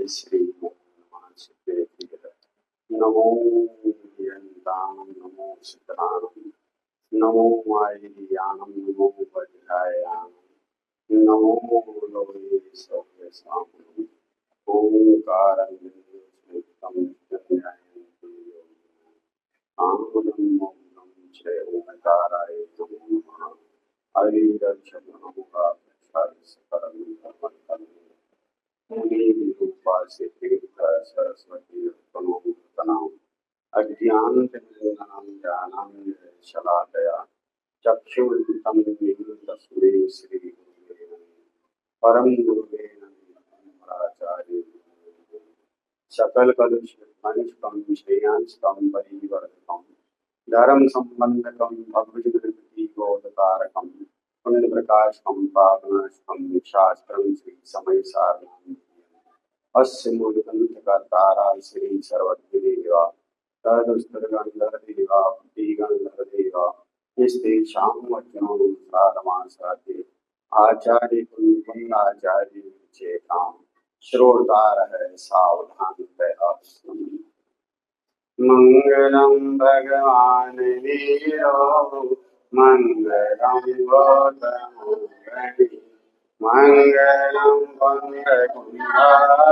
श्री नमो नमो सिद्धानम नमो मायानम नमो वज्रायाम नमो लोये सर्वेषां ओंकारं आनंदं मौनं च ओंकाराय नमो नमः सरस्वती अज्ञानतिमिरान्धनां ज्ञानाञ्जनशलाकया चक्षुरुन्मिलितं तस्मै श्रीगुरुवे नमः। परम गुरुवे नमः। आचार्य सकलकलुषमनिष्कं श्रेयांस्तं परिवर्तकं धर्म संबंधकं भगवद्गीतारकं पुण्यप्रकाशकं पावनाशकं शास्त्रं श्री समय सारनाम अस्य मूलग्रंथकर्तारा श्री सर्वज्ञदेवा तदुस्तरगंधर्देवा भक्तिगंधर्देवा इस्तेषां वचनो सारमासाते आचार्य कुंकुंदाचार्य चेतां श्रोतारः सावधान प्रयासम्। मंगलम भगवान वीरो मंगलम गौतमो गणि मंगलम पंकजकुंडारो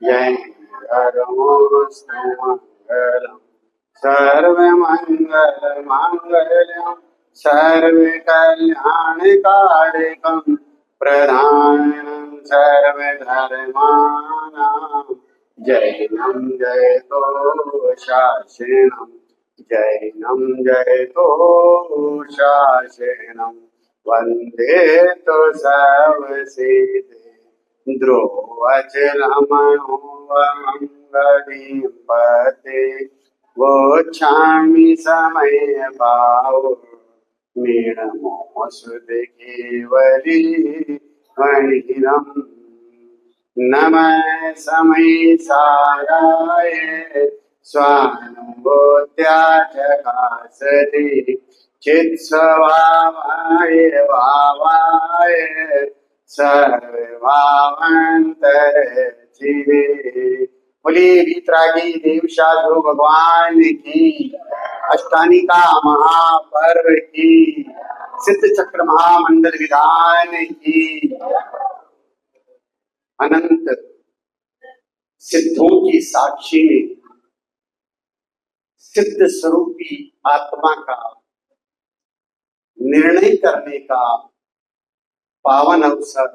जयंकरमोऽस्तु मंगलम सर्वमंगल मांगल्यं सर्वकल्याणकारिकं प्रधानं सर्वधर्माणां जैनं जयतो शासेनं जैनं जयतो शासेनं वन्दे तो सर्वसिद्धे ध्रुवचलमणोऽमङ्गलीं पते वोच्छामि समय भाव मीणमोऽसुते केवली मणिरम् नमः समय साराय स्वानुभूत्याचकासते चित्स्वभावाय भावाय सर्वभावान्तरचिरे। बोले वीतरागी देव साधु भगवान की, अष्टानिका महापर्व की, सिद्ध चक्र महामंडल विधान की, अनंत सिद्धों की साक्षी में सिद्ध स्वरूपी आत्मा का निर्णय करने का पावन अवसर,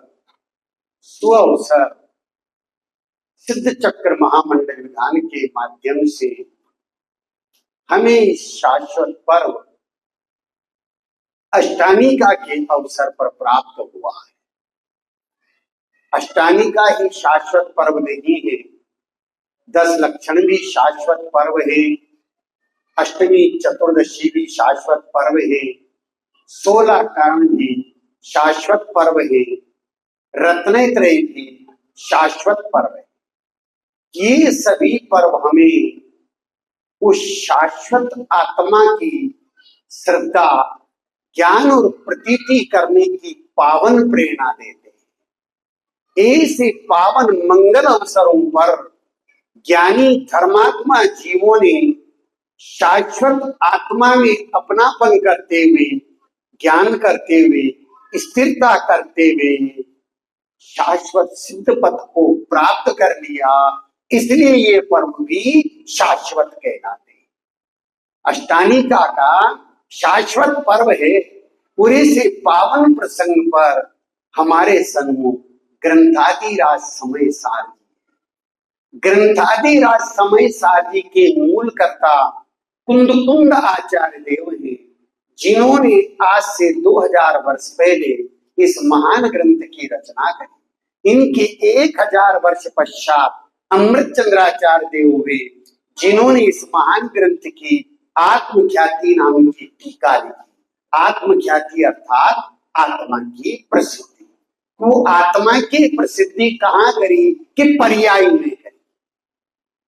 सुअवसर सिद्ध चक्र महामंडल विधान के माध्यम से हमें शाश्वत पर्व अष्टानिका के अवसर पर प्राप्त हुआ है। अष्टानिका ही शाश्वत पर्व नहीं है, 10 लक्षण भी शाश्वत पर्व है, अष्टमी चतुर्दशी भी शाश्वत पर्व है, 16 कर्ण भी शाश्वत पर्व है, रत्नत्रय भी शाश्वत पर्व है। ये सभी पर्व हमें उस शाश्वत आत्मा की श्रद्धा, ज्ञान और प्रतीति करने की पावन प्रेरणा देते हैं। ऐसे पावन मंगल अवसरों पर ज्ञानी धर्मात्मा जीवों ने शाश्वत आत्मा में अपनापन करते हुए, ज्ञान करते हुए, स्थिरता करते हुए शाश्वत सिद्ध पथ को प्राप्त कर लिया। इसलिए ये पर्व भी शाश्वत कहलाते हैं। अष्टानिका का शाश्वत पर्व है। पूरे से पावन प्रसंग पर हमारे सन्मुख ग्रंथादिराज समय सारथी, ग्रंथादिराज समय सारथी के मूल कर्ता कुंदकुंड आचार्य देव हैं, जिन्होंने आज से 2000 वर्ष पहले इस महान ग्रंथ की रचना करी। इनके 1000 वर्ष पश्चात अमृतचंद्राचार्य देव हुए, जिन्होंने इस महान ग्रंथ की आत्मख्याति नाम की टीका लिखी। आत्मख्याति अर्थात आत्मा की प्रसिद्धि। वो आत्मा की प्रसिद्धि कहाँ करी कि पर्याय में करी।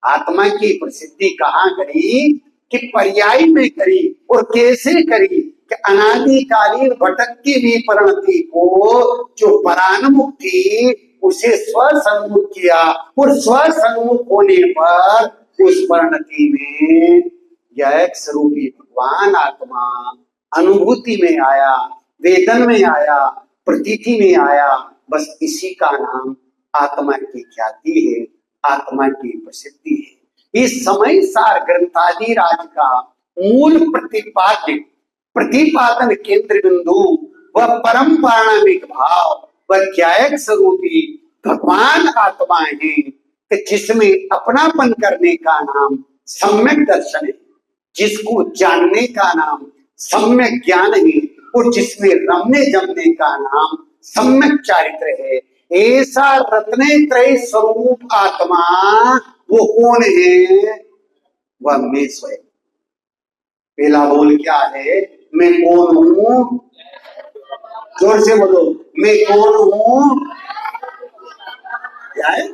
आत्मा की प्रसिद्धि कहाँ करी कि पर्याय में करी। और कैसे करी कि अनादिकालीन भटकती हुई परिणति को जो परान्मुख थी उसे स्वसन्मुख किया और स्वसन्मुख होने पर उस परिणति में यह स्वरूपी भगवान आत्मा अनुभूति में आया, वेदन में आया, प्रतीति में आया। बस इसी का नाम आत्मा की ख्याति है, आत्मा की प्रसिद्धि है। इस समय सार ग्रंथादि राज का मूल प्रतिपादन केंद्र बिंदु वह परम पारणमिक भाव, वह ख्यायक स्वरूपी भगवान आत्मा है, जिसमें अपनापन करने का नाम सम्यक दर्शन है, जिसको जानने का नाम सम्यक ज्ञान है और जिसमें रमने जमने का नाम सम्यक चारित्र है। ऐसा रत्नेत्रय स्वरूप आत्मा वो कौन है? वह मैं स्वयं। पहला बोल क्या है? मैं कौन हूं? जोर से बोलो, मैं कौन हूं?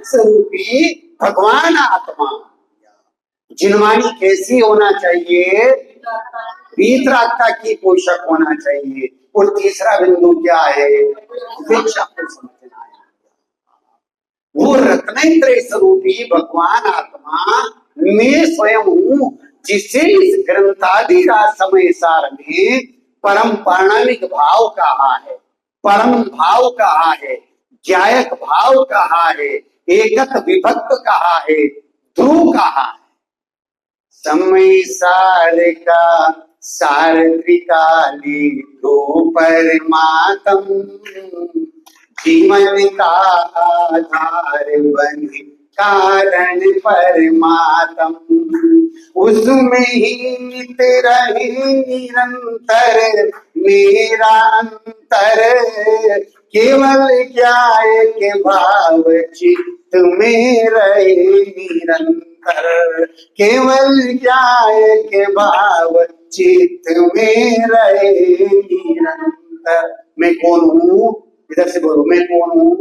स्वरूपी भगवान आत्मा। जिनवाणी कैसी होना चाहिए? पीतरात्मा की पोषक होना चाहिए। और तीसरा बिंदु क्या है? उपेक्षा को समझना है। वो रत्नत्रय स्वरूपी भगवान आत्मा मैं स्वयं हूं, जिसे इस ग्रंथादि समय सार में परम पारणमिक भाव कहा है, परम भाव कहा है, ज्ञायक भाव कहा है, एकत विभक्त कहा है, ध्रुव कहा है। समय सार का सार्वत्रिकाली ध्रुव परमात्म, जीवन का आधार बने कारण परमात्म, उसमें ही नित रहे निरंतर मेरा अंतर, केवल ज्ञाय के भाव चित्त में रहे निरंतर, केवल ज्ञाय के भाव चित्त में रहे निरंतर। मैं कौन हूँ? इधर से बोलो, मैं कौन हूँ?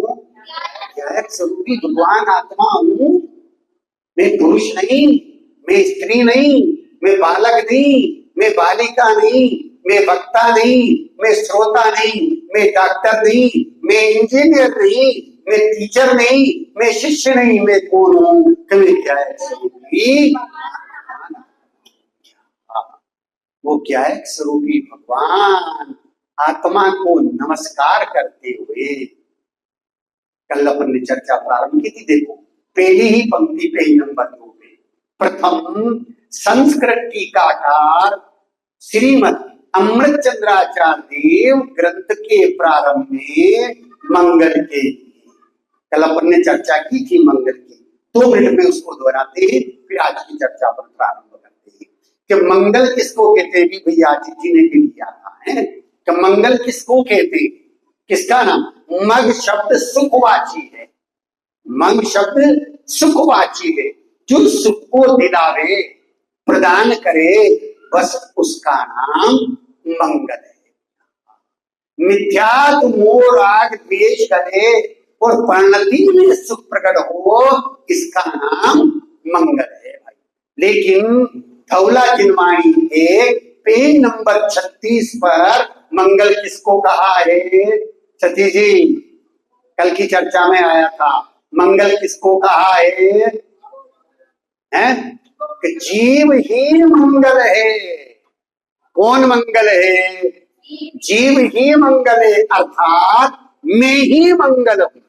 ज्ञायक स्वरूपी भगवान आत्मा हूँ। मैं पुरुष नहीं, मैं स्त्री नहीं, मैं बालक नहीं, मैं बालिका नहीं, मैं वक्ता नहीं, मैं श्रोता नहीं, मैं डॉक्टर नहीं, मैं इंजीनियर नहीं, मैं टीचर नहीं, मैं शिष्य नहीं। मैं कौन हूँ? ज्ञायक स्वरूपी। वो ज्ञायक स्वरूपी भगवान आत्मा को नमस्कार करते हुए कल अपन ने चर्चा प्रारंभ की थी। देखो पहली ही पंक्ति पे ही नंबर 2 पे प्रथम संस्कृत टीकाकार श्रीमद अमृत चंद्राचार्य देव ग्रंथ के प्रारंभ में मंगल के, कल अपन ने चर्चा की थी मंगल की। 2 मिनट में उसको दोहराते हैं, फिर आज की चर्चा पर प्रारंभ करते हैं कि मंगल किसको कहते हैं। भी भैया जी ने भी लिया था है कि मंगल किसको कहते हैं। किसका नाम? मग शब्द सुखवाची है। मंग शब्द सुखवाची है, जो सुख को दिलावे, प्रदान करे, बस उसका नाम मंगल है। मिथ्यात्व मोह राग द्वेष करे और परिणति में सुख प्रकट हो, इसका नाम मंगल है भाई। लेकिन धौला जिनवाणी एक पेज नंबर 36 पर मंगल किसको कहा है? सती जी कल की चर्चा में आया था, मंगल किसको कहा है? कि जीव ही मंगल है। कौन मंगल है? जीव ही मंगल है, अर्थात मैं ही मंगल हूं,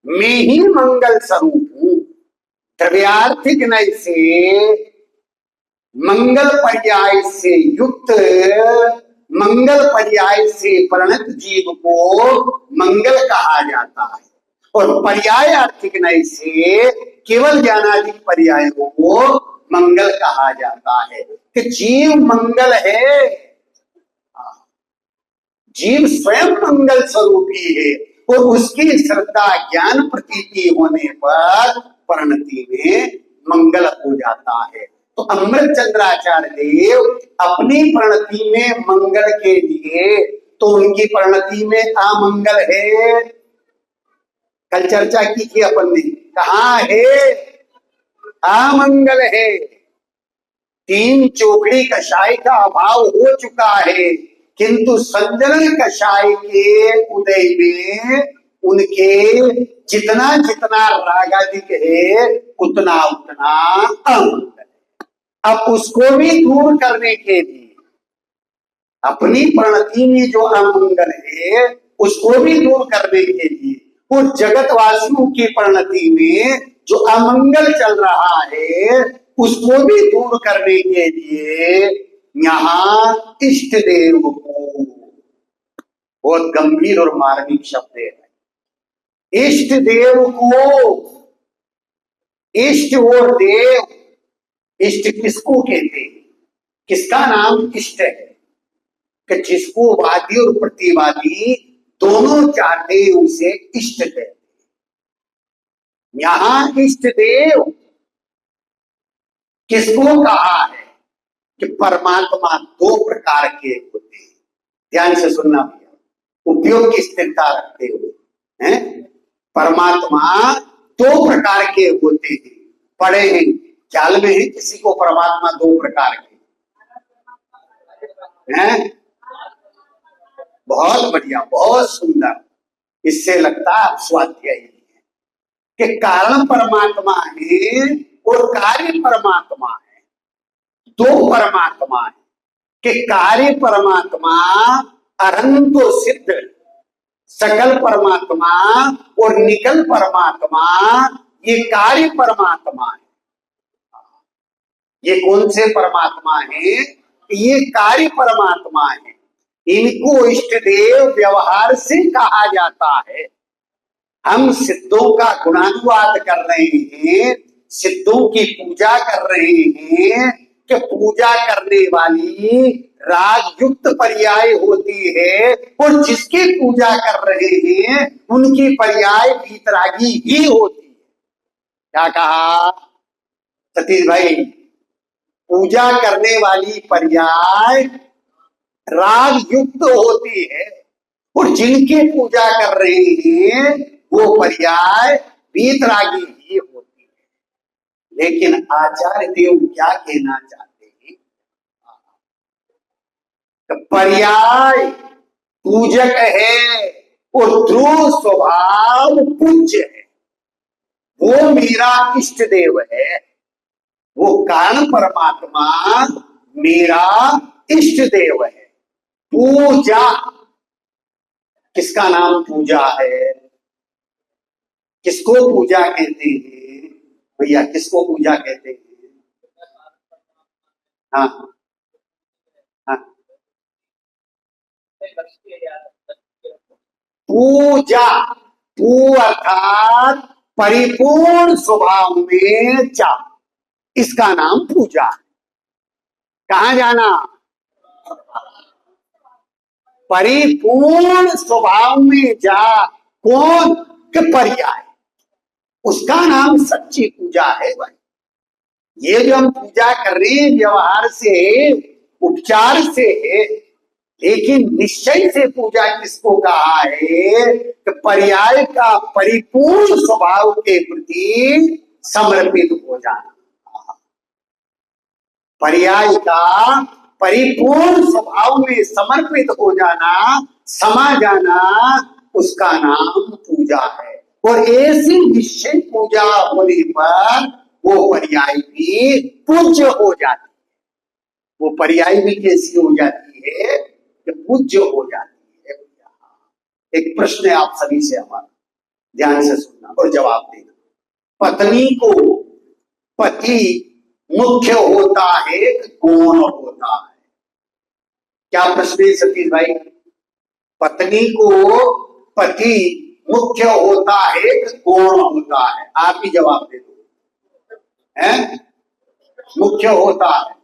मैं ही मंगल स्वरूप हूं। द्रव्यार्थिक नय से मंगल पर्याय से युक्त, मंगल पर्याय से परिणत जीव को मंगल कहा जाता है, और पर्याय आर्थिक नय से केवल ज्ञानाधिक पर्यायों को मंगल कहा जाता है। कि जीव मंगल है, जीव स्वयं मंगल स्वरूपी है, और उसकी श्रद्धा ज्ञान प्रतीति होने पर परिणति में मंगल हो जाता है। तो अमृत चंद्राचार्य देव अपनी परिणति में मंगल के लिए, तो उनकी परिणति में अमंगल है। कल चर्चा की थी अपन ने, कहा है? अमंगल है। 3 चोखड़ी कषाय का अभाव हो चुका है, किंतु संजलन कषाय के उदय में उनके जितना जितना रागाधिक है उतना उतना अमंगल है। अब उसको भी दूर करने के लिए अपनी प्रणति में जो अमंगल है उसको भी दूर करने के लिए वो जगतवासियों की प्रणति में जो अमंगल चल रहा है उसको भी दूर करने के लिए यहाँ इष्ट देव को, बहुत गंभीर और मार्मिक शब्द है, इष्ट देव को, इष्ट और देव, इष्ट किसको कहते हैं, किसका नाम इष्ट है, कि जिसको वादी और प्रतिवादी दोनों चाहते हैं उसे इष्ट कहते हैं। यहां इष्ट देव किसको कहा है कि परमात्मा दो प्रकार के होते हैं। ध्यान से सुनना भैया, उपयोग की स्थिरता रखते हुए, हैं परमात्मा दो प्रकार के होते हैं। पढ़े हैं, ख्याल में है किसी को परमात्मा दो प्रकार के हैं? बहुत बढ़िया, बहुत सुंदर। इससे लगता है स्वाध्याय है कि कारण परमात्मा है और कार्य परमात्मा है, दो परमात्मा है। कि कार्य परमात्मा अनंत सिद्ध सकल परमात्मा और निकल परमात्मा, ये कार्य परमात्मा है। ये कौन से परमात्मा है? ये कार्य परमात्मा है। इनको इष्ट देव व्यवहार से कहा जाता है। हम सिद्धों का गुणानुवाद कर रहे हैं, सिद्धों की पूजा कर रहे हैं कि पूजा करने वाली राग युक्त पर्याय होती है और जिसकी पूजा कर रहे हैं उनकी पर्याय वीतरागी ही होती है। क्या कहा सतीश भाई? पूजा करने वाली पर्याय राग युक्त होती है और जिनकी पूजा कर रहे हैं वो पर्याय वीतरागी ही होती है। लेकिन आचार्य देव क्या कहना चाहते हैं? पर्याय पूजक है और ध्रुव स्वभाव पूज्य है, वो मेरा इष्ट देव है। वो कारण परमात्मा मेरा इष्ट देव है। पूजा, किसका नाम पूजा है? किसको पूजा कहते हैं भैया? किसको पूजा कहते हैं? हाँ हाँ, पूजा, पू अर्थात परिपूर्ण स्वभाव में चा, इसका नाम पूजा है। कहां जाना? परिपूर्ण स्वभाव में जा, कौन? के पर्याय, उसका नाम सच्ची पूजा है भाई। ये जो हम पूजा कर रहे हैं व्यवहार से, उपचार से है, लेकिन निश्चय से पूजा किसको कहा है? कि पर्याय का परिपूर्ण स्वभाव के प्रति समर्पित हो जाना। पर्याय का परिपूर्ण स्वभाव में समर्पित हो जाना, समा जाना, उसका नाम पूजा है। और ऐसी निश्चय पूजा होने पर वो पर्याय भी पूज्य हो जाती है। वो पर्याय भी कैसी हो जाती है? कि पूज्य हो जाती है। एक प्रश्न है आप सभी से हमारा, ध्यान से सुनना और जवाब देना। पत्नी को पति मुख्य होता है कि गौण होता है? क्या प्रश्न है सतीश भाई? पत्नी को पति मुख्य होता है कि गौण होता है? आप ही जवाब दे दो। हैं? मुख्य होता है।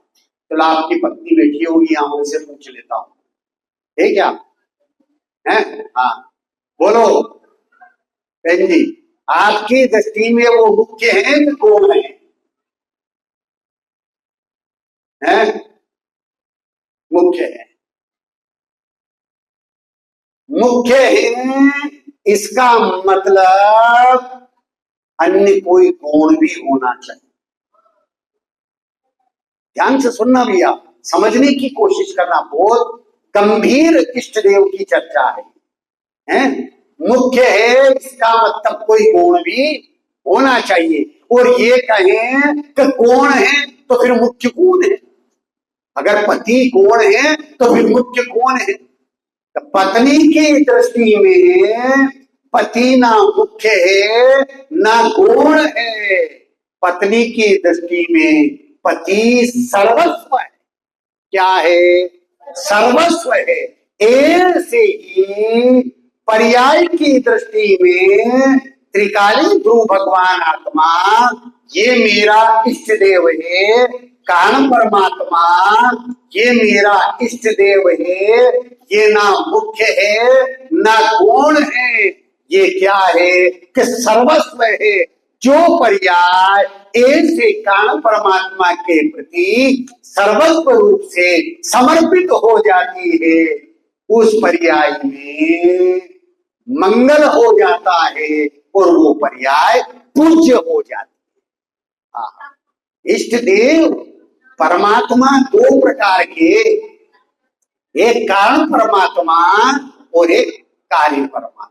तो आपकी पत्नी बैठी होगी, यहां उनसे पूछ लेता हूं, है क्या? हैं? हाँ बोलो बहन जी, आपकी दृष्टि में वो मुख्य है कि गौण है? हैं? मुख्य है। मुख्य है इसका मतलब अन्य कोई गुण भी होना चाहिए। ध्यान से सुनना भैया, समझने की कोशिश करना। बहुत गंभीर इष्ट देव की चर्चा है, हैं? मुख्य है इसका मतलब कोई गुण भी होना चाहिए। और ये कहें कि कौन है तो फिर मुख्य कौन है? अगर पति कौन है तो फिर मुख्य कौन है? तो पत्नी की दृष्टि में पति ना मुख्य है ना गौण है। पत्नी की दृष्टि में पति सर्वस्व है। क्या है? सर्वस्व है। ऐसे ही पर्याय की दृष्टि में त्रिकालीन ध्रुव भगवान आत्मा ये मेरा इष्ट देव है, कारण परमात्मा ये मेरा इष्ट देव है, ये ना मुख्य है ना गौण है, ये क्या है कि सर्वस्व है। जो पर्याय ऐसे कारण परमात्मा के प्रति सर्वस्व रूप से समर्पित हो जाती है उस पर्याय में मंगल हो जाता है और वो पर्याय पूज्य हो जाती है। इष्ट देव परमात्मा दो प्रकार के, एक कारण परमात्मा और एक कार्य परमात्मा।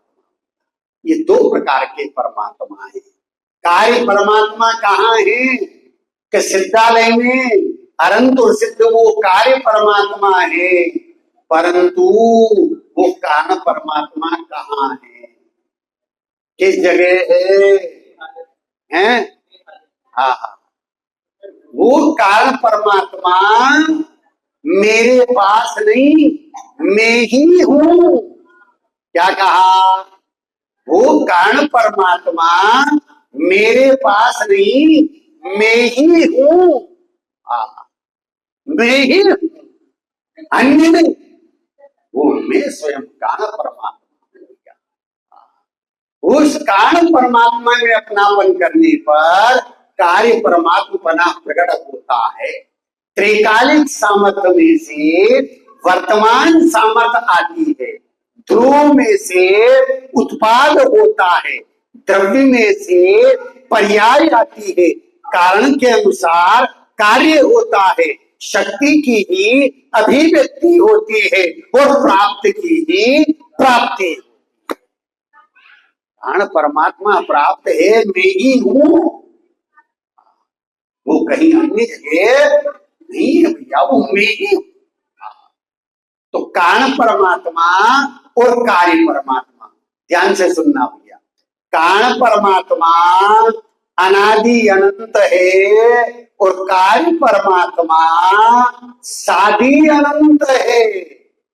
ये दो प्रकार के परमात्मा है। कार्य परमात्मा कहाँ है कि सिद्धालय में अनंत और सिद्ध वो कार्य परमात्मा है, परंतु वो कारण परमात्मा कहाँ है? किस जगह है? हैं? हाँ, वो कारण परमात्मा मेरे पास नहीं, मैं ही हूं। क्या कहा? वो कारण परमात्मा मेरे पास नहीं, मैं ही हूं। मैं ही हूं, अन्य नहीं। वो मैं स्वयं कारण परमात्मा। उस कारण परमात्मा में अपनापन करने पर कार्य परमात्मा बना प्रकट होता है। त्रिकालिक सामर्थ्य में से वर्तमान सामर्थ्य आती है, ध्रुव में से उत्पाद होता है, द्रव्य में से पर्याय आती है, कारण के अनुसार कार्य होता है, शक्ति की ही अभिव्यक्ति होती है और प्राप्त की ही प्राप्ति। कारण परमात्मा प्राप्त है, मैं ही हूं। वो कहीं अन्य जगह नहीं है भैया, वो मैं ही हूं। तो कारण परमात्मा और कार्य परमात्मा, ध्यान से सुनना भैया। कारण परमात्मा अनादि अनंत है और कार्य परमात्मा साधी अनंत है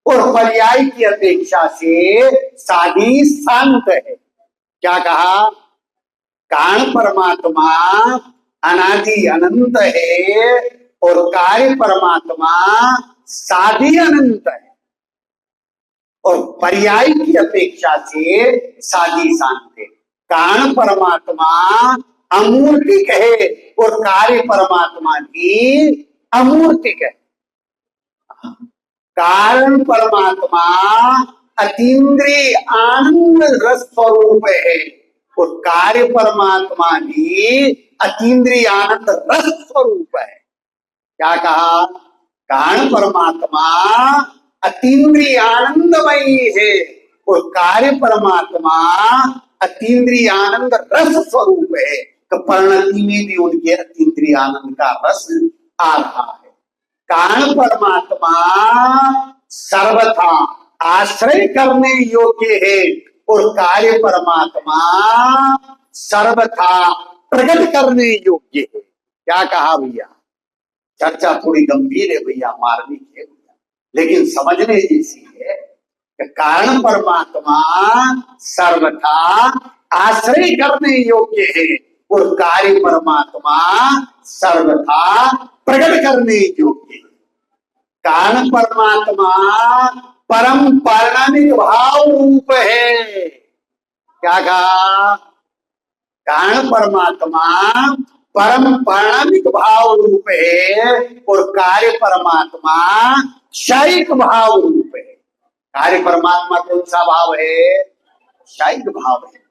और पर्याय की अपेक्षा से साधी शांत है। क्या कहा? कारण परमात्मा अनादि अनंत है और कार्य परमात्मा साधी अनंत है और पर्याय की अपेक्षा से साधी शांत है। कारण परमात्मा अमूर्तिक है और कार्य परमात्मा भी अमूर्तिक है। कारण परमात्मा अतीन्द्रिय आनंद रस स्वरूप है और कार्य परमात्मा भी अतीन्द्रिय आनंद रस स्वरूप है। क्या कहा? कारण परमात्मा अतीन्द्रिय आनंदमयी है और कार्य परमात्मा अतीन्द्रिय आनंद रस स्वरूप है। तो परिणति में भी उनके अतीन्द्रिय आनंद का रस आ रहा है। कारण परमात्मा सर्वथा आश्रय करने योग्य है और कार्य परमात्मा सर्वथा प्रकट करने योग्य है। क्या कहा भैया? चर्चा थोड़ी गंभीर है भैया, मार्मिक है भैया, लेकिन समझने जैसी है कि कारण परमात्मा सर्वथा आश्रय करने योग्य है और कार्य परमात्मा सर्वथा प्रकट करने योग्य है। कारण परमात्मा परम परिणामिक भाव रूप है। क्या कहा? कारण परमात्मा परम परिणामिक भाव रूप है और कार्य परमात्मा क्षयिक भाव रूप है। कार्य परमात्मा कौन सा भाव है? क्षयिक भाव है।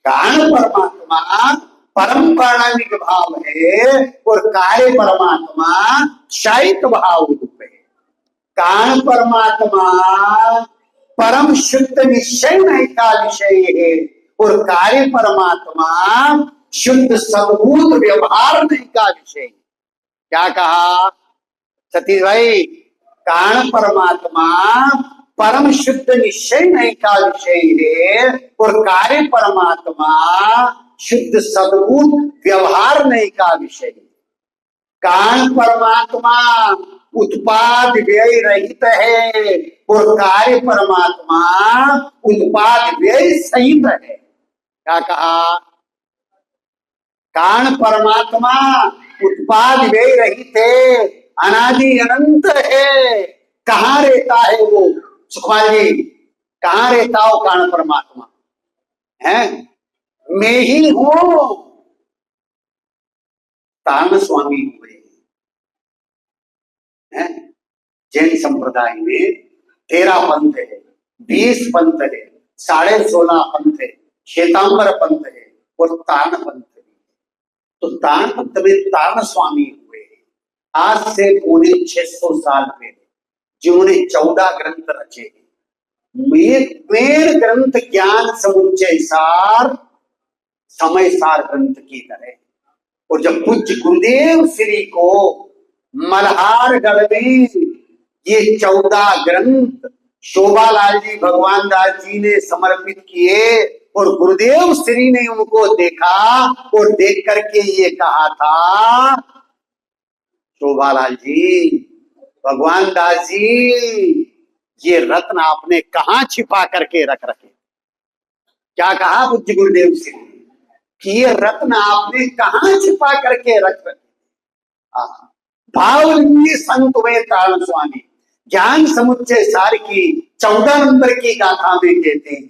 कारण परमात्मा परम परिणामिक भाव है और कार्य परमात्मा क्षयिक भाव रूप है। कारण परमात्मा परम शुद्ध निश्चय नहीं का विषय है, और कार्य परमात्मा शुद्ध सद्भूत व्यवहार नहीं का विषय। क्या कहा सतीश भाई? कारण परमात्मा परम शुद्ध निश्चय नहीं का विषय है, और कार्य परमात्मा शुद्ध सद्भूत व्यवहार नहीं का विषय है। कारण परमात्मा उत्पाद व्यय रहित है, और कार्य परमात्मा उत्पाद व्यय सहित है। क्या कहा? कारण परमात्मा उत्पाद व्यय रहित है, अनादि अनंत है। कहाँ रहता है वो? सुखपाल जी, कहाँ रहता हो कारण परमात्मा? है मैं ही हूं। तारण स्वामी हुए हैं। जैन संप्रदाय में 13 पंथ है, 20 पंथ है, 16.5 पंथ है, श्वेतांबर पंथ है, और तारण पंथ है। तो तारण पंथ में तारण स्वामी हुए आज से 600 साल पहले, जिन्होंने 14 ग्रंथ रचे। मेन ग्रंथ ज्ञान समुच्चय सार, समय सार ग्रंथ की तरह। और जब पूज्य गुरुदेव श्री को मल्हारगढ़ में ये 14 ग्रंथ शोभालाल जी भगवान दास जी ने समर्पित किए, और गुरुदेव श्री ने उनको देखा और देख करके ये कहा था, शोभालाल जी, भगवान दास जी, ये रत्न आपने कहाँ छिपा करके रख रखे? क्या कहा पूज्य गुरुदेव श्री कि ये रत्न आपने कहाँ छिपा करके रख रखे? भावलिंगी संत हुए तारण स्वामी ज्ञान समुच्चय सार की 14 नंबर की गाथा में कहते हैं,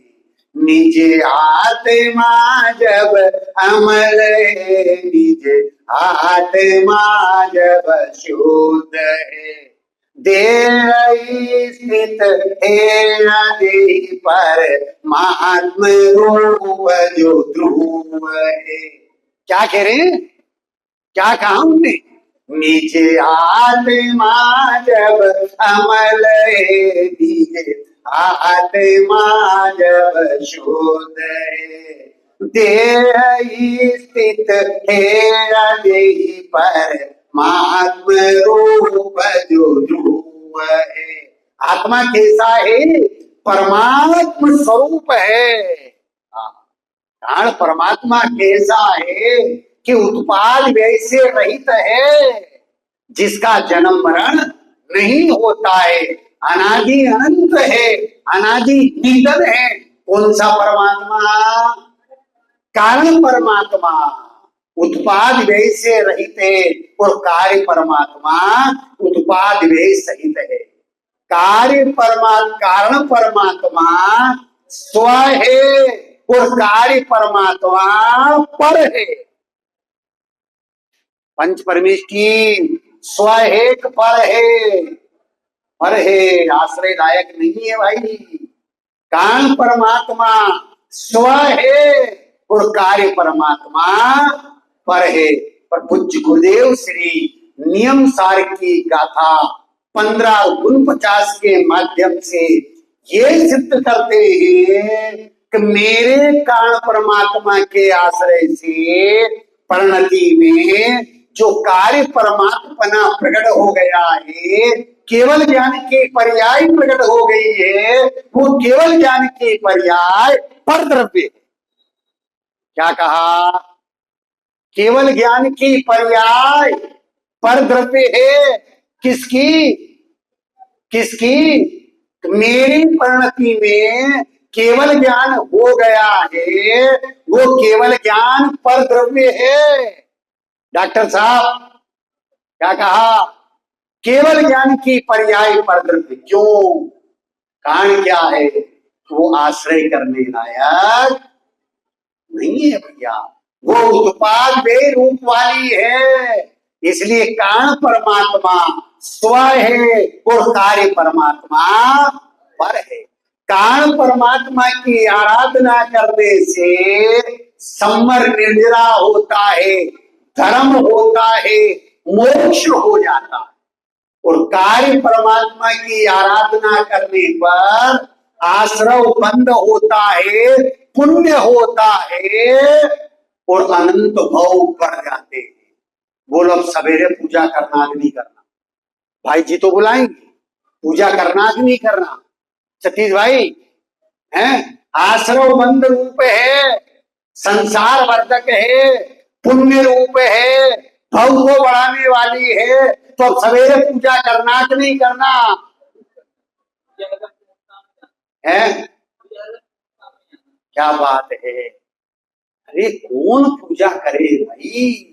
निजे आत्मा जब अमल है, निजे आत्मा जब शुद्ध है, देह स्थित है देह पर महात्म रूप जो ध्रुव है। क्या कह रहे हैं? क्या कहा उनने? नीचे आत्मा जब अमल है, नीचे आत्मा जब शुद्ध है, देह स्थित है देह पर महात्म रूप जो ध्रुव है। आत्मा कैसा है? परमात्म स्वरूप है। कारण परमात्मा कैसा है कि उत्पाद व्यय से रहित है, जिसका जन्म मरण नहीं होता है, अनादि अनंत है, अनादि निधन है। कौन सा परमात्मा? कारण परमात्मा उत्पाद व्यय से रहित है, और कार्य परमात्मा उत्पाद व्यय सहित है। कारण परमात्मा स्व है, और कार्य परमात्मा पर है। पंच परमेश की स्व एक पर है, आश्रय लायक नहीं है भाई। कारण परमात्मा स्व है, और कार्य परमात्मा पर है। पर पूज्य गुरुदेव श्री नियम सार की गाथा 1549 के माध्यम से ये सिद्ध करते हैं कि मेरे कारण परमात्मा के आश्रय से परिणति में जो कार्य परमात्मा प्रकट हो गया है, केवल ज्ञान के पर्याय प्रकट हो गई है, वो केवल ज्ञान के पर्याय पर द्रव्य है। क्या कहा? केवल ज्ञान की पर्याय पर द्रव्य है। किसकी? मेरी परिणति में केवल ज्ञान हो गया है, वो केवल ज्ञान पर द्रव्य है। डॉक्टर साहब क्या कहा? केवल ज्ञान की पर्याय पर द्रव्य। क्यों? कारण क्या है? वो आश्रय करने लायक नहीं है भैया, वो उत्पाद वे रूप वाली है। इसलिए कारण परमात्मा स्व है, और कार्य परमात्मा पर है। कारण परमात्मा की आराधना करने से सम्मर निर्जरा होता है, धर्म होता है, मोक्ष हो जाता है। और कार्य परमात्मा की आराधना करने पर आश्रव बंद होता है, पुण्य होता है और अनंत भाव बढ़ जाते हैं। बोलो अब सवेरे पूजा करना कि नहीं करना? भाई जी तो बुलाएंगे, पूजा करना कि नहीं करना? सतीश भाई हैं, आश्रव बंद रूप है, संसार वर्धक है, पुण्य रूप है, भाव को बढ़ाने वाली है, तो अब सवेरे पूजा करना कि नहीं करना है? क्या बात है? अरे कौन पूजा करे भाई,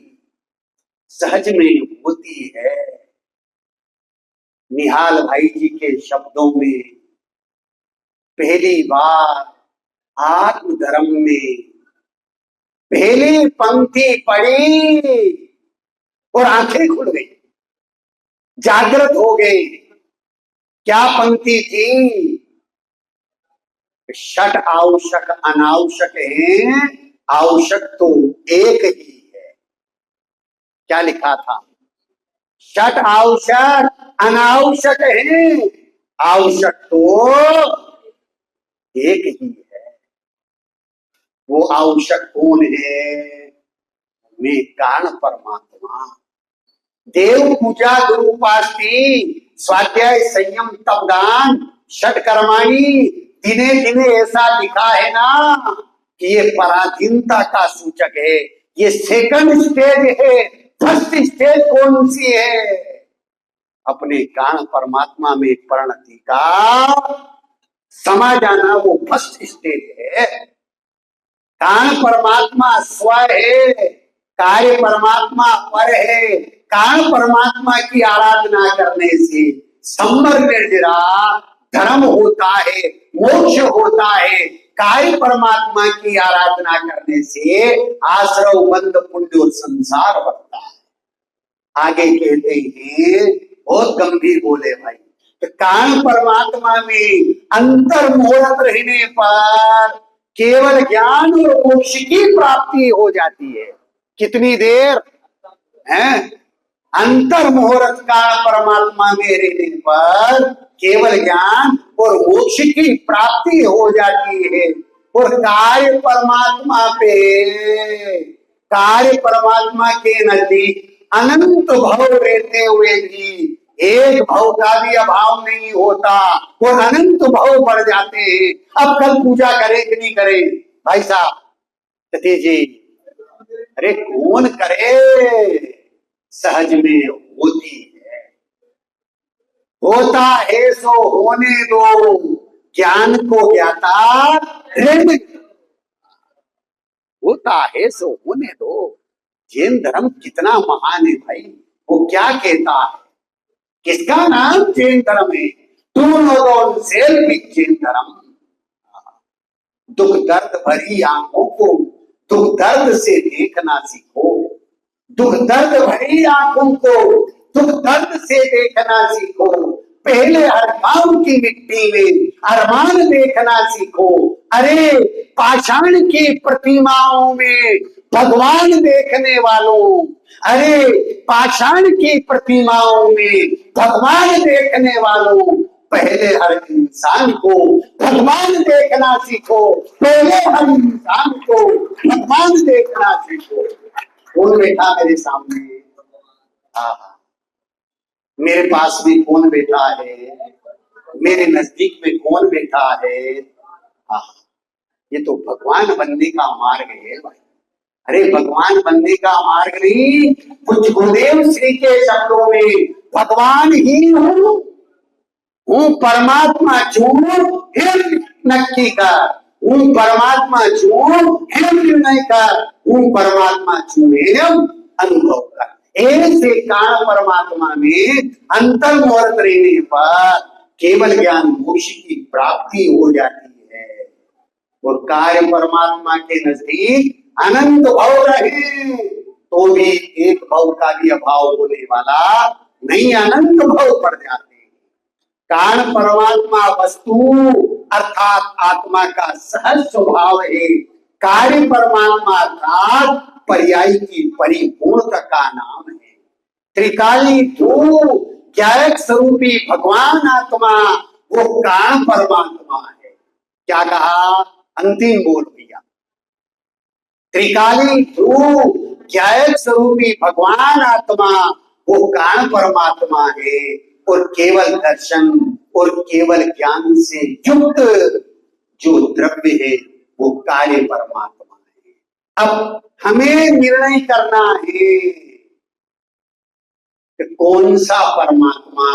सहज में होती है। निहाल भाई जी के शब्दों में पहली बार आत्म धर्म में पहली पंक्ति पढ़ी और आंखें खुल गई, जागृत हो गई। क्या पंक्ति थी? षट आवश्यक अनावश्यक है, आवश्यक तो एक ही है। क्या लिखा था? षट आवश्यक अनावश्यक है, आवश्यक तो एक ही है। वो आवश्यक कौन है? वे कारण परमात्मा। देव पूजा गुरु उपासती, स्वाध्याय संयम तपदान षट कर्माणी, दिने दिने ऐसा लिखा है ना कि ये पराधीनता का सूचक है। ये सेकंड स्टेज है। फर्स्ट स्टेज कौन सी है? अपने कारण परमात्मा में परिणति का समा जाना, वो फर्स्ट स्टेज है। कारण परमात्मा स्व है, कार्य परमात्मा पर है। कारण परमात्मा की आराधना करने से संवर निर्जरा धर्म होता है, मोक्ष होता है। कार्य परमात्मा की आराधना करने से आश्रव बंद पुण्य और संसार बढ़ता है। आगे कहते हैं, बहुत गंभीर बोले भाई, तो कारण परमात्मा में अंतर मोहरत रहने पर केवल ज्ञान और मोक्ष की प्राप्ति हो जाती है। कितनी देर है? अंतर मुहूर्त का परमात्मा में रहने पर केवल ज्ञान और मोक्ष की प्राप्ति हो जाती है। और कार्य परमात्मा के नजदीक अनंत भाव रहते हुए भी एक भाव का भी अभाव नहीं होता और अनंत भाव बढ़ जाते हैं। अब कल पूजा करे कि नहीं करे भाई साहब सतीश जी? अरे कौन करे? सहज में होती है। होता है सो होने दो, ज्ञान को ज्ञाता ऋण। होता है सो होने दो। जैन धर्म कितना महान है भाई। वो क्या कहता है? किसका नाम जैन धर्म है? To know own self is Jain धर्म। दुख दर्द भरी आंखों को दुख दर्द से देखना सीखो। दुख दर्द भरी आंखों को दुख दर्द से देखना सीखो। पहले हर गांव की मिट्टी में अरमान देखना सीखो। अरे पाषाण की प्रतिमाओं में भगवान देखने वालों, अरे पाषाण की प्रतिमाओं में भगवान देखने वालों, पहले हर इंसान को भगवान देखना सीखो। पहले हर इंसान को भगवान देखना सीखो। कौन बैठा मेरे सामने? मेरे पास में कौन बैठा है? मेरे नजदीक में कौन बैठा है? ये तो भगवान बनने का मार्ग है भाई। अरे भगवान बनने का मार्ग नहीं, कुछ गुरुदेव श्री के शब्दों में भगवान ही हूँ, परमात्मा छू फिर नक्की कर। हूँ परमात्मा छू फिर निर्णय कर। हूँ परमात्मा छू अनुभव कर। ऐसे कारण परमात्मा में अंतर मुहूर्त रहने पर केवल ज्ञान मोक्ष की प्राप्ति हो जाती है। और कार्य परमात्मा के नजदीक अनंत भाव रहे तो भी एक भाव का भी अभाव होने वाला नहीं, अनंत भाव पड़ जाते। कारण परमात्मा वस्तु अर्थात आत्मा का सहज स्वभाव है। कार्य परमात्मा अर्थात पर्याय की परिपूर्णता का नाम है। त्रिकाली ध्रुव ज्ञायक स्वरूपी भगवान आत्मा वो कारण परमात्मा है। क्या कहा? अंतिम बोल भैया। त्रिकाली ध्रुव ज्ञायक स्वरूपी भगवान आत्मा वो कारण परमात्मा है, और केवल दर्शन और केवल ज्ञान से युक्त जो द्रव्य है वो कार्य परमात्मा है। अब हमें निर्णय करना है कि कौन सा परमात्मा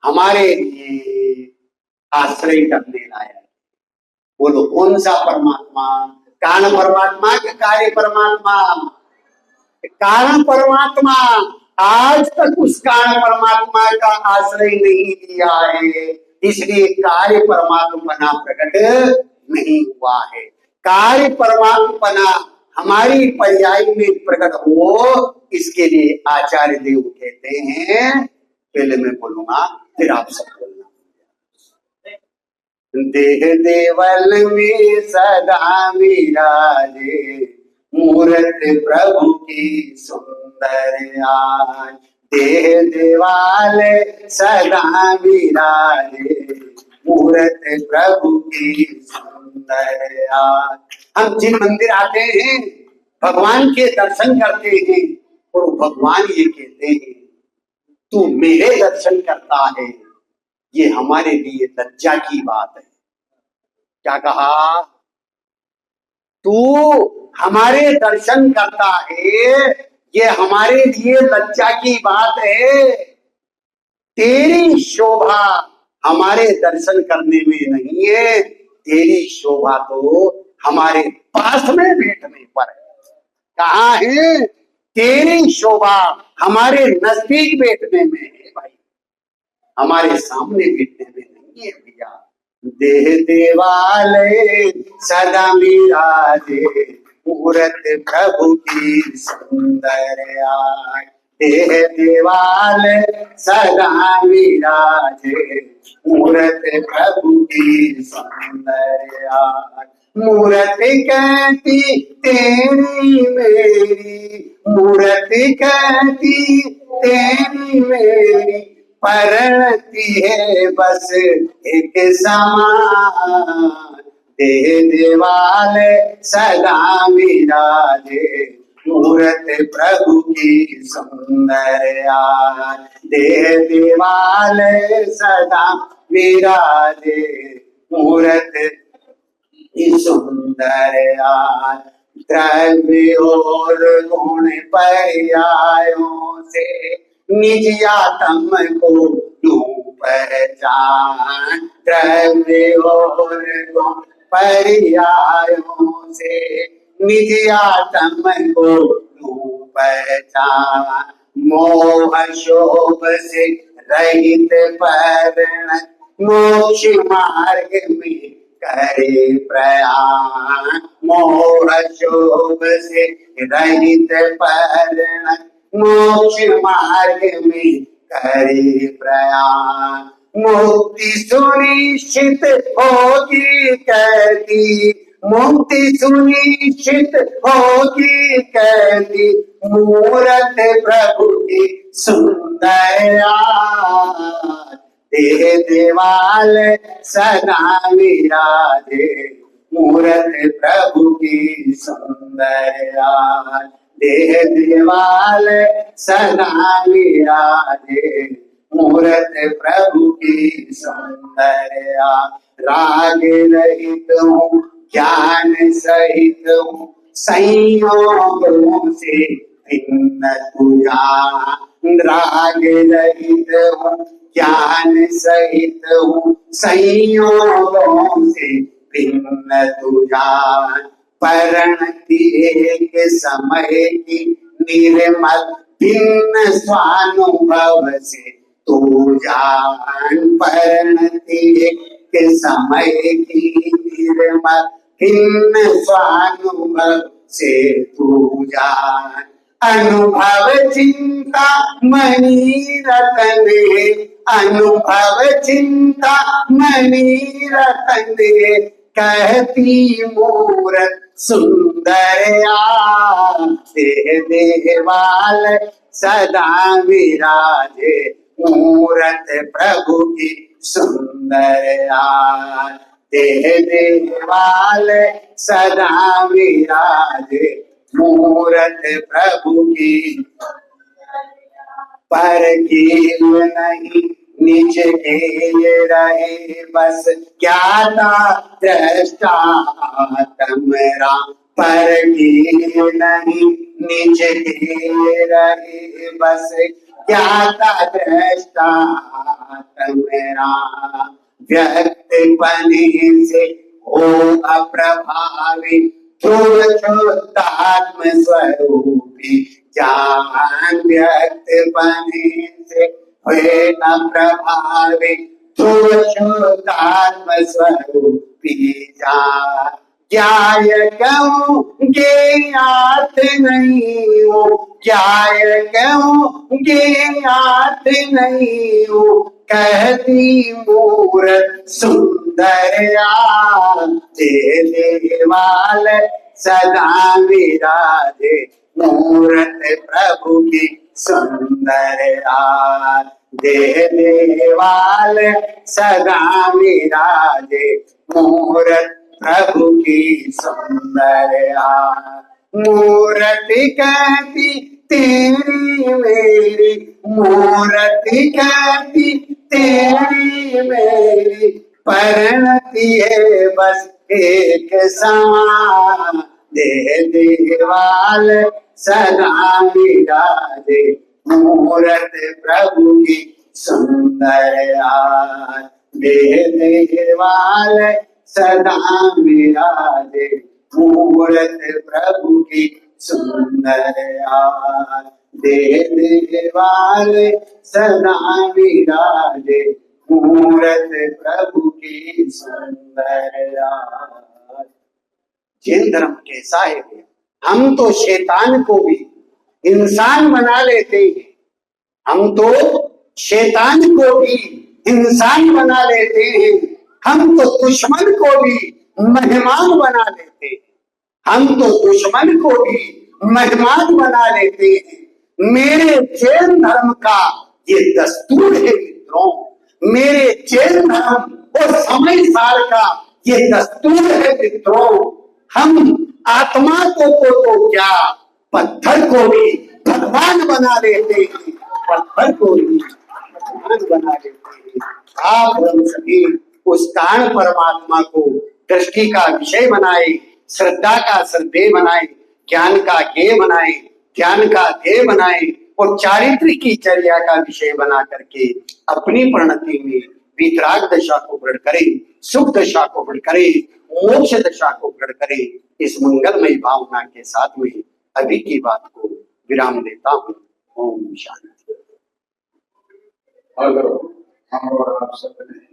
हमारे लिए आश्रय करने लायक। बोलो कौन सा परमात्मा? कारण परमात्मा के कार्य परमात्मा? कारण परमात्मा। आज तक उस कारण परमात्मा का आश्रय नहीं लिया है, इसलिए कार्य परमात्मा प्रकट नहीं हुआ है। कार्य परमात्मा हमारी पर्याय में प्रकट हो, इसके लिए आचार्य देव कहते हैं, पहले मैं बोलूंगा फिर आप सब बोलना। देह देवल में सदा विराजे, मूरत प्रभु की सुंदर आज। देह देवाल सदा विराजे, मूरत प्रभु की सुंदर आज। हम जिन मंदिर आते हैं, भगवान के दर्शन करते हैं, और भगवान ये कहते हैं तू मेरे दर्शन करता है, ये हमारे लिए लज्जा की बात है। क्या कहा? तू हमारे दर्शन करता है, ये हमारे लिए लज्जा की बात है। तेरी शोभा हमारे दर्शन करने में नहीं है, तेरी शोभा तो हमारे पास में बैठने पर है। कहाँ है? तेरी शोभा हमारे नजदीक बैठने में है भाई, हमारे सामने बैठने में नहीं है भैया। देह देवालय सदा विराजे, मूरत प्रभु की सुंदर आज। देह देवालय सदा विराजे, मूरत प्रभु की सुंदर आज। मूरत कहती तेरी मेरी, मूरत कहती तेरी मेरी, परणती है बस एक समान। देह देवाल सदा विराजे, मूरत प्रभु की सुंदर आज। देह देवाल सदा विराजे, मूरत सुंदर आज। द्रव्य और गुण पर्यायों से निज आत्म को तू पहचान। द्रव्य और गुण पर्यायों से निज आत्म को तू पहचान। मोह शोभ से रहित परण, मोक्ष मार्ग में करे प्रयाण। मोह शोभ से रहित परण, मोक्ष मार्ग में करे प्रयाण। मुक्ति सुनिश्चित होगी कहती, मुक्ति सुनिश्चित होगी कहती, मूरत प्रभु की सुंदर आज। देह देवाल सदा विराजे, मूरत प्रभु की सुंदर आज। देह देवाल सदा विराजे, मूरत प्रभु की सुंदर आज। राग रहित हूँ ज्ञान सहित हूँ, संयोगों से भिन्न तुझा। राग रहित हूँ ज्ञान सहित हूँ, संयोगों से भिन्न तुझा। परणति एक समय की निर्मल, भिन्न स्वानुभव से तू जान। परणति एक समय की निर्मल, भिन्न स्वानुभव से तू जान। अनुभव चिंता मणि रतन, अनुभव चिंता मणि रतन, कहती मूरत सुंदर आज। देह देवाल सदा विराजे, मूरत प्रभु की सुंदर आज। देवाल सदा विराजे मूरत प्रभु की, पर कील नहीं निज के रहे बस ज्ञाता दृष्टा तमरा, पर कील नहीं निज के रहे बस ज्ञाता दृष्टा तमरा, व्यक्त बने से हो अप्रभावी ध्रुव शुद्धात्म स्वरूपी, ज्ञान व्यक्त बने से हुए अप्रभावी ध्रुव शुद्धात्म स्वरूपी, ज्ञाय क्यों ज्ञात नहीं हो, ज्ञाय क्यों ज्ञात नहीं हो, कहती मूरत सुंदरया, देवाल सदा विराजे मूरत प्रभु की सुंदरया, देवाल सदा विराजे मूरत प्रभु की सुंदरया, मूरत कहती तेरी मेरी, मूरत कहती तेरी मेरी, परिणति है बस एक समान, देवाल सदा विराजे मूरत प्रभु की सुंदरया, देवाल सदा विराजे मूरत प्रभु की सुंदरया, देवाल सदा विराजे मूरत प्रभु की सुंदरया। जैन धर्म कैसा है? हम तो शैतान को भी इंसान बना लेते हैं, हम तो शैतान को भी इंसान बना लेते हैं, हम तो दुश्मन को भी मेहमान बना लेते हैं, हम तो दुश्मन को भी मेहमान बना लेते हैं। मेरे जैन धर्म का ये दस्तूर है मित्रों, मेरे जैन धर्म और समय साल का ये दस्तूर है मित्रों। हम आत्मा को तो क्या, पत्थर को भी भगवान बना लेते हैं, पत्थर को भी भगवान बना लेते हैं। आप हम सभी उस कान परमात्मा को दृष्टि का विषय बनाए, श्रद्धा का श्रद्धेय बनाए, ज्ञान का ज्ञेय बनाए, ध्यान का ध्येय बनाए और चारित्र की चर्या का विषय बना करके अपनी परिणति में वितराग दशा को दृढ़ करे, सुख दशा को दृढ़ करे, मोक्ष दशा को दृढ़ करे। इस मंगलमय भावना के साथ में अभी की बात को विराम देता हूँ। ओम शांति। अगर हम और आप सबने